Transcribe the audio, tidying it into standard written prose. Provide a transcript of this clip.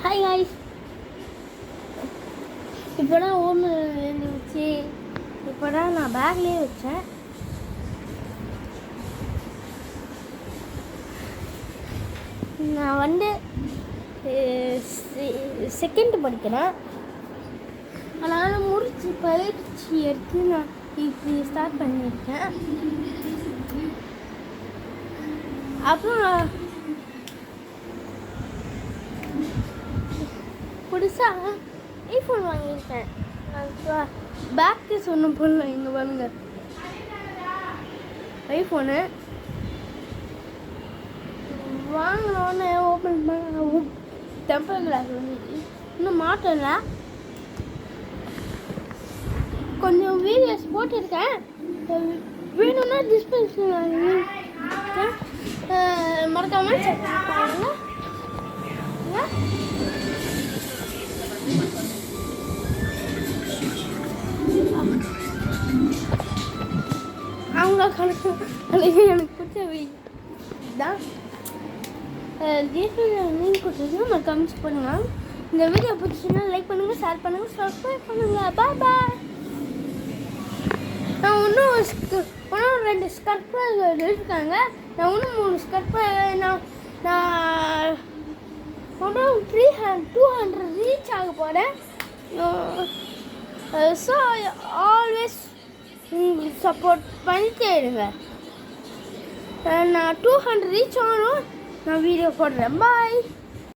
Hi guys, இப்போ தான் ஒன்று இருந்துச்சு. இப்போ தான் நான் பேக்லேயே வச்சேன். நான் வந்து செகண்ட் படிக்கிறேன். அதனால் முடிச்சு பயிற்சி எடுத்து நான் இப்படி ஸ்டார்ட் பண்ணியிருக்கேன். அப்புறம் புதுசாக ஐஃபோன் வாங்கியிருக்கேன். பேக்கு சொன்ன பொருள் இங்கே பாருங்க, ஐஃபோனு வாங்கினோடனே ஓப்பன் பண்ண டெம்பர் கிளாஸ் வந்துச்சு. இன்னும் மாட்டல. கொஞ்சம் வீடியோஸ் போட்டிருக்கேன். வேணும்னா டிஸ்கிரிப்ஷன் மறக்காமல் செக் பண்ணுங்க. அவங்க கணக்கு எனக்கு பிடிச்ச தான் மீன் கொடுத்துருக்கோம். நான் கமெண்ட்ஸ் பண்ணுங்கள். இந்த வீடியோ பிடிச்சுன்னா லைக் பண்ணுங்கள், ஷேர் பண்ணுங்கள், சப்ஸ்கிரைப் பண்ணுங்கள். பாய். நான் இன்னும் 2 சப்ஸ்கிரைபர் இருக்காங்க. நான் இன்னும் 3 சப்ஸ்கிரைபர் நான் 200 ரீச் ஆக போகிறேன். ஸோ ஆல்வேஸ் சப்போர்ட் பண்ணிட்டே இருங்க. நான் 200 ரீச் ஆகணும். நான் வீடியோ போடுறேன். பாய்.